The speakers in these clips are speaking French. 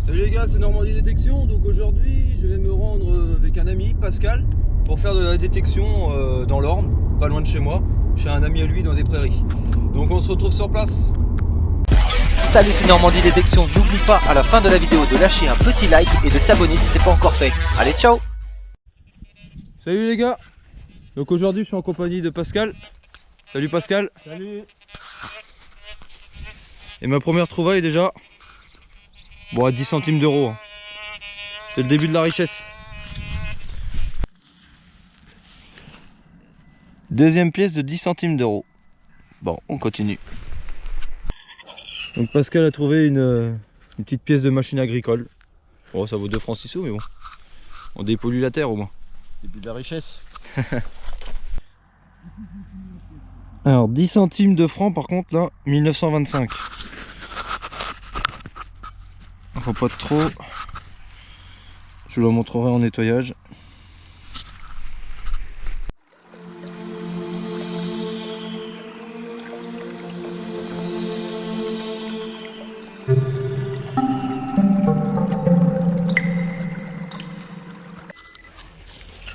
Salut les gars, c'est Normandie Détection. Donc aujourd'hui je vais me rendre avec un ami, Pascal, pour faire de la détection dans l'Orne, pas loin de chez moi, chez un ami à lui dans des prairies. Donc on se retrouve sur place. Salut, c'est Normandie Détection. N'oublie pas à la fin de la vidéo de lâcher un petit like et de t'abonner si c'est pas encore fait. Allez, ciao. Salut les gars. Donc aujourd'hui je suis en compagnie de Pascal. Salut Pascal. Salut. Et ma première trouvaille déjà, bon, à 10 centimes d'euros. Hein. C'est le début de la richesse. Deuxième pièce de 10 centimes d'euros. Bon, on continue. Donc Pascal a trouvé une petite pièce de machine agricole. Bon, ça vaut 2 francs 6 sous, mais bon. On dépollue la terre au moins. Début de la richesse. Alors 10 centimes de francs par contre là, 1925. Faut pas trop. Je vous la montrerai en nettoyage.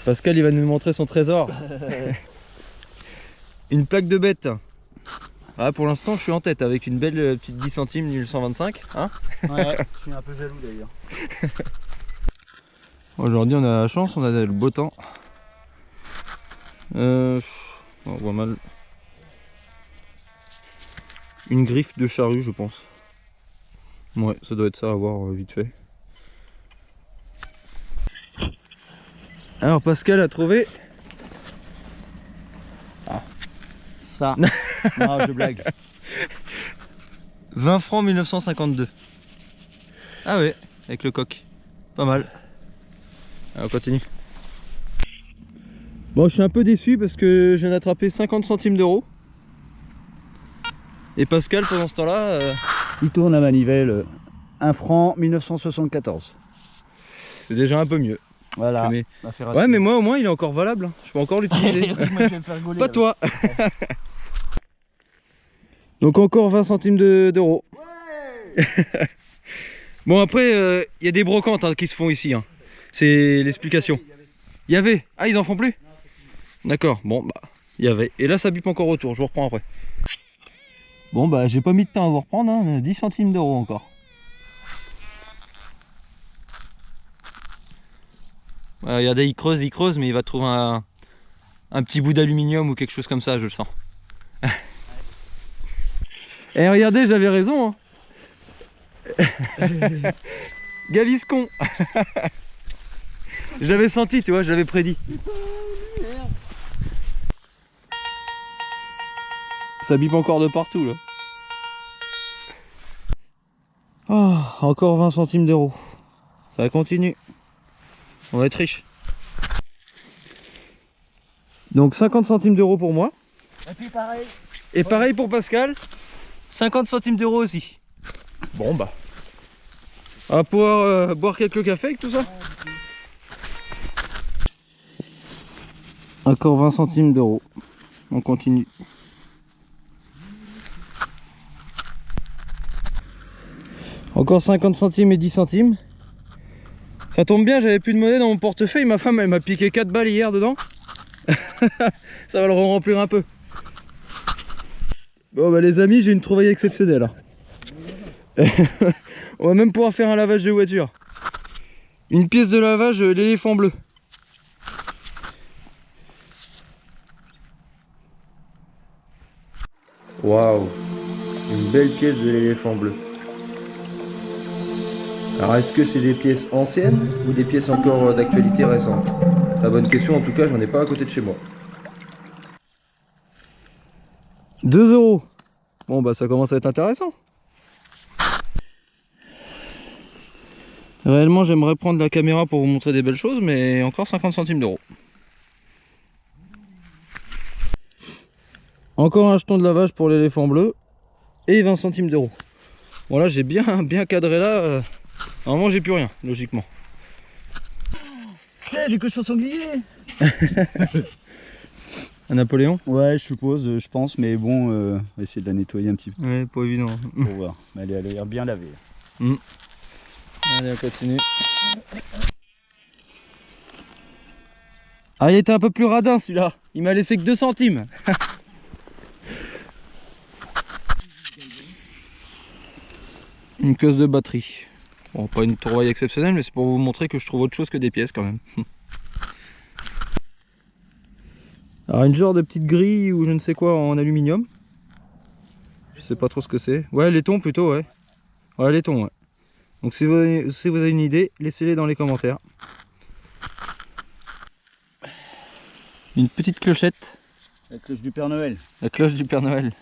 Pascal il va nous montrer son trésor. Une plaque de bête. Ah, pour l'instant je suis en tête avec une belle petite 10 centimes 1925 hein. Ouais, je suis un peu jaloux d'ailleurs. Aujourd'hui on a la chance, on a le beau temps. On voit mal. Une griffe de charrue je pense. Ouais, ça doit être ça à voir vite fait. Alors Pascal a trouvé... Ça. Non, je blague. 20 francs 1952. Ah ouais, avec le coq. Pas mal. Alors on continue. Bon, je suis un peu déçu parce que je viens d'attraper 50 centimes d'euros. Et Pascal pendant ce temps-là... Il tourne à manivelle. 1 franc 1974. c'est déjà un peu mieux. Voilà. Mais... Affaire à Ouais, suivre. mais moi au moins il est encore valable. Hein. Je peux encore l'utiliser. Moi, je vais me faire gauler, Pas là. toi. Donc encore 20 centimes d'euros. Ouais. Bon après, il y a des brocantes hein, qui se font ici. Hein. C'est l'explication. Il y avait. Ah, ils en font plus? D'accord, bon bah, il y avait. Et là ça bip encore autour, je vous reprends après. Bon bah, j'ai pas mis de temps à vous reprendre, hein. 10 centimes d'euros encore. Regardez, il creuse, mais il va trouver un petit bout d'aluminium ou quelque chose comme ça, je le sens. Et regardez, j'avais raison. Hein. Gaviscon. Je l'avais senti, tu vois, je l'avais prédit. Ça bip encore de partout là. Oh, encore 20 centimes d'euros. Ça continue. On va être riche. Donc 50 centimes d'euros pour moi. Et puis pareil. Et pareil pour Pascal. 50 centimes d'euros aussi. Bon bah. On va pouvoir boire quelques cafés avec tout ça. Encore 20 centimes d'euros. On continue. Encore 50 centimes et 10 centimes. Ça tombe bien, j'avais plus de monnaie dans mon portefeuille. Ma femme elle m'a piqué 4 balles hier dedans. Ça va le remplir un peu. Bon bah les amis, j'ai une trouvaille exceptionnelle. On va même pouvoir faire un lavage de voiture. Une pièce de lavage, l'éléphant bleu. Waouh, une belle pièce de l'éléphant bleu. Alors est-ce que c'est des pièces anciennes ou des pièces encore d'actualité récente? Très bonne question, en tout cas j'en ai pas à côté de chez moi. 2 euros. Bon bah ça commence à être intéressant. Réellement j'aimerais prendre la caméra pour vous montrer des belles choses, mais encore 50 centimes d'euros. Encore un jeton de lavage pour l'éléphant bleu et 20 centimes d'euros. Bon là j'ai bien cadré là. Normalement j'ai plus rien, logiquement. Du cochon sanglier. Un Napoléon? Ouais, je suppose, je pense, mais bon, on va essayer de la nettoyer un petit peu Ouais, pas évident. pour voir. Mais elle a l'air bien lavée. Allez, on continue. Ah, il était un peu plus radin celui-là. Il m'a laissé que 2 centimes. Une caisse de batterie. Bon, pas une trouvaille exceptionnelle, mais c'est pour vous montrer que je trouve autre chose que des pièces quand même. Alors une genre de petite grille ou je ne sais quoi en aluminium. Je sais pas trop ce que c'est. Ouais, laiton plutôt, ouais. Ouais, laiton, ouais. Donc si vous avez une idée, laissez-les dans les commentaires. Une petite clochette. La cloche du Père Noël. La cloche du Père Noël.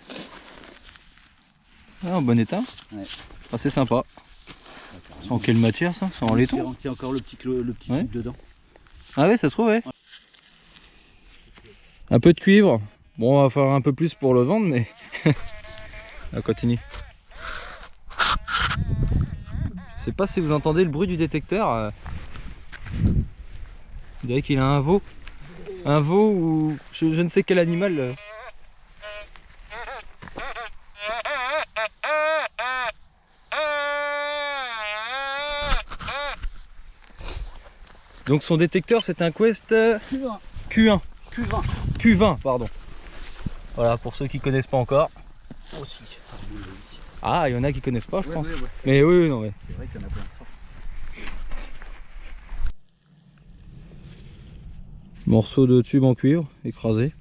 Ah, en bon état. Ouais. Ah, c'est sympa. C'est en quelle matière ça? C'est en laiton? Il y a encore le petit Ouais. truc dedans. Ah ouais, ça se trouve, ouais. Un peu de cuivre. Bon, on va faire un peu plus pour le vendre, mais... On continue. Je sais pas si vous entendez le bruit du détecteur. On dirait qu'il a un veau. Un veau ou je ne sais quel animal. Donc son détecteur c'est un Quest Q1. Q20 pardon. Voilà pour ceux qui connaissent pas encore. Aussi. Ah il y en a qui connaissent pas je pense. Ouais. Mais oui non mais. C'est vrai qu'il y en a plein de sortes. Morceau de tube en cuivre écrasé.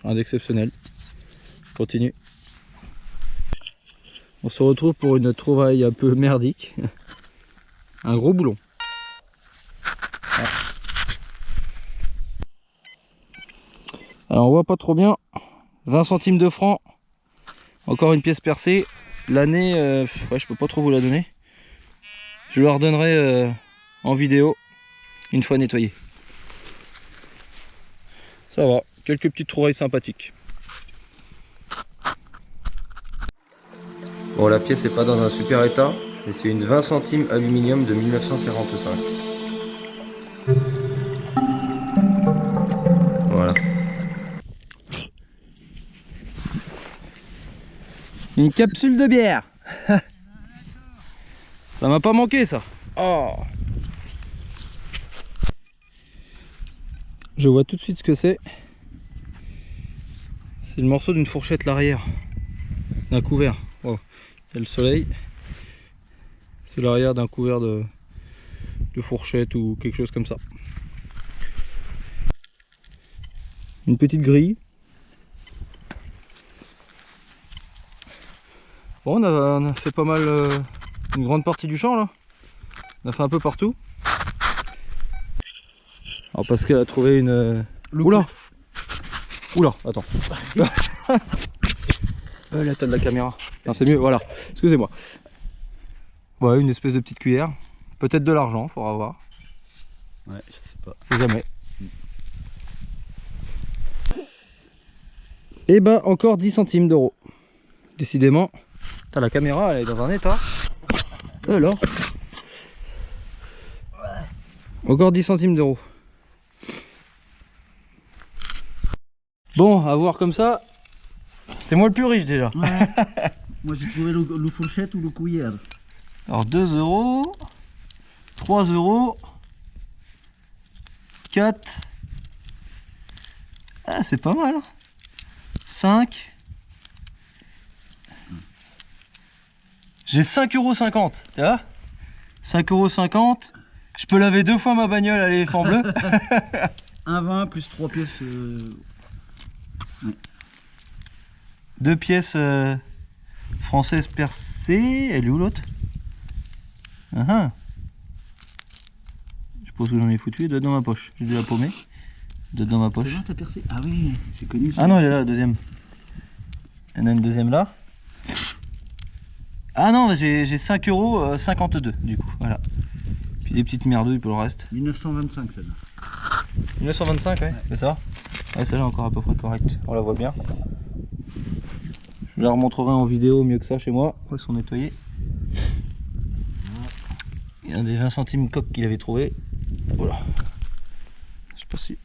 Un d'exceptionnel. Continue. On se retrouve pour une trouvaille un peu merdique. Un gros boulon. Ah. Alors on voit pas trop bien. 20 centimes de francs. Encore une pièce percée. L'année, ouais, je peux pas trop vous la donner. Je la redonnerai en vidéo une fois nettoyée. Ça va, quelques petites trouvailles sympathiques. Bon, la pièce n'est pas dans un super état, mais c'est une 20 centimes aluminium de 1945. Voilà. Une capsule de bière. Ça m'a pas manqué ça. Oh. Je vois tout de suite ce que c'est. C'est le morceau d'une fourchette l'arrière. D'un couvert. Oh. Il y a le soleil. C'est l'arrière d'un couvert de fourchette ou quelque chose comme ça. Une petite grille. Bon, on a fait pas mal, une grande partie du champ là. On a fait un peu partout. Alors parce qu'elle a trouvé une... Oula. Oula, attends. L'état de la caméra. Non, c'est mieux, voilà. Excusez-moi. Ouais, une espèce de petite cuillère. Peut-être de l'argent, faudra voir. Ouais, je sais pas. C'est jamais. Et ben encore 10 centimes d'euros. Décidément. Putain, la caméra elle est dans un état. Alors. Encore 10 centimes d'euros. Bon, à voir comme ça. C'est moi le plus riche déjà. Ouais. Moi j'ai trouvé le fourchette ou le cuillère. Alors 2 euros. 3 euros. 4. Ah, c'est pas mal. 5. J'ai 5,50 €. Tu vois 5,50 €. Je peux laver 2 fois ma bagnole à l'éléphant bleu. 1,20 plus 3 pièces. 2 pièces françaises percées. Elle est où l'autre? Je pense que j'en ai foutu. Elle doit être dans ma poche. J'ai dû la paumer. Elle doit être dans ma poche. T'as percé? Ah oui, j'ai connu. Ah non, elle est là, la deuxième. Il y en a une deuxième là. Ah non, j'ai 5,52 € du coup. Voilà. Puis des petites merdouilles pour le reste. 1925 celle-là. 1925, ouais, c'est ça. Ouais, celle-là encore à peu près correcte. On la voit bien. Je la remontrerai en vidéo mieux que ça chez moi. Elles sont nettoyées. Il y a des 20 centimes coques qu'il avait trouvé. Voilà. Je sais pas si.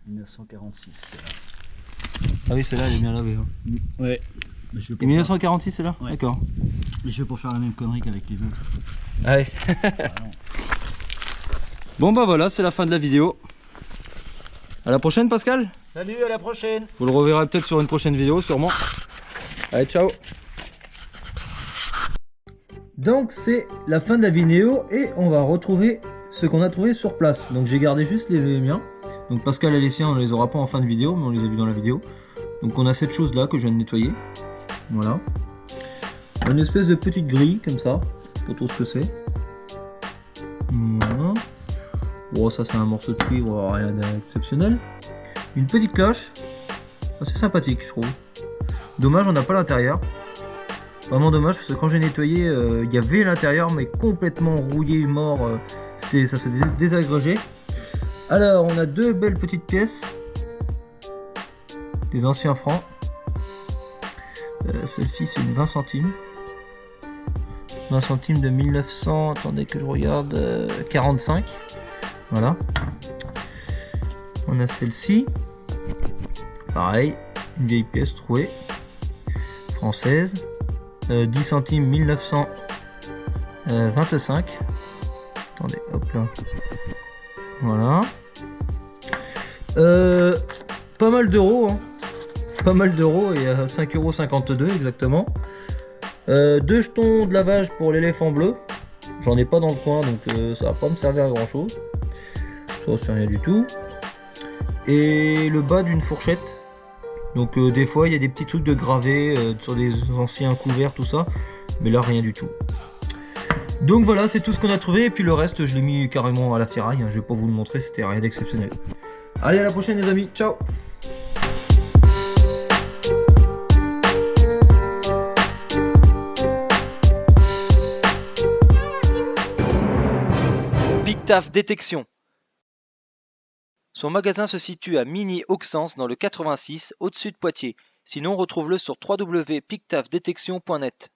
1946. Ah oui, celle-là elle est bien lavée. Hein. Ouais. Mais je vais Et pour 1946 c'est là? Ouais. D'accord. Mais je vais pour faire la même connerie qu'avec les autres. Allez. Ah non. Bon bah voilà, c'est la fin de la vidéo. À la prochaine Pascal. Salut, à la prochaine. Vous le reverrez peut-être sur une prochaine vidéo, sûrement. Allez, ciao. Donc c'est la fin de la vidéo et on va retrouver ce qu'on a trouvé sur place. Donc j'ai gardé juste les miens. Donc Pascal et les siens, on les aura pas en fin de vidéo, mais on les a vus dans la vidéo. Donc on a cette chose là que je viens de nettoyer. Voilà. Une espèce de petite grille comme ça. Pas trop ce que c'est. Voilà. Bon, ça c'est un morceau de cuivre, rien d'exceptionnel. Une petite cloche. C'est sympathique, je trouve. Dommage, on n'a pas l'intérieur. Vraiment dommage parce que quand j'ai nettoyé, il y avait l'intérieur mais complètement rouillé, mort. Ça s'est désagrégé. Alors, on a deux belles petites pièces. Des anciens francs. Celle-ci, c'est une 20 centimes. 20 centimes de 1900. Attendez que je regarde. 45. Voilà. On a celle-ci. Pareil. Une vieille pièce trouée. Française. 10 centimes 1925. Attendez, hop là. Voilà. Pas mal d'euros. Hein. Pas mal d'euros et à 5,52 € exactement. Deux jetons de lavage pour l'éléphant bleu. J'en ai pas dans le coin donc ça va pas me servir à grand chose. Ça c'est rien du tout. Et le bas d'une fourchette. Donc des fois il y a des petits trucs de gravé sur des anciens couverts, tout ça. Mais là rien du tout. Donc voilà, c'est tout ce qu'on a trouvé. Et puis le reste je l'ai mis carrément à la ferraille. Hein. Je vais pas vous le montrer, c'était rien d'exceptionnel. Allez, à la prochaine les amis, ciao. Pictave Détection. Son magasin se situe à Migny-Auxances dans le 86, au-dessus de Poitiers. Sinon, retrouve-le sur www.pictavedétection.net.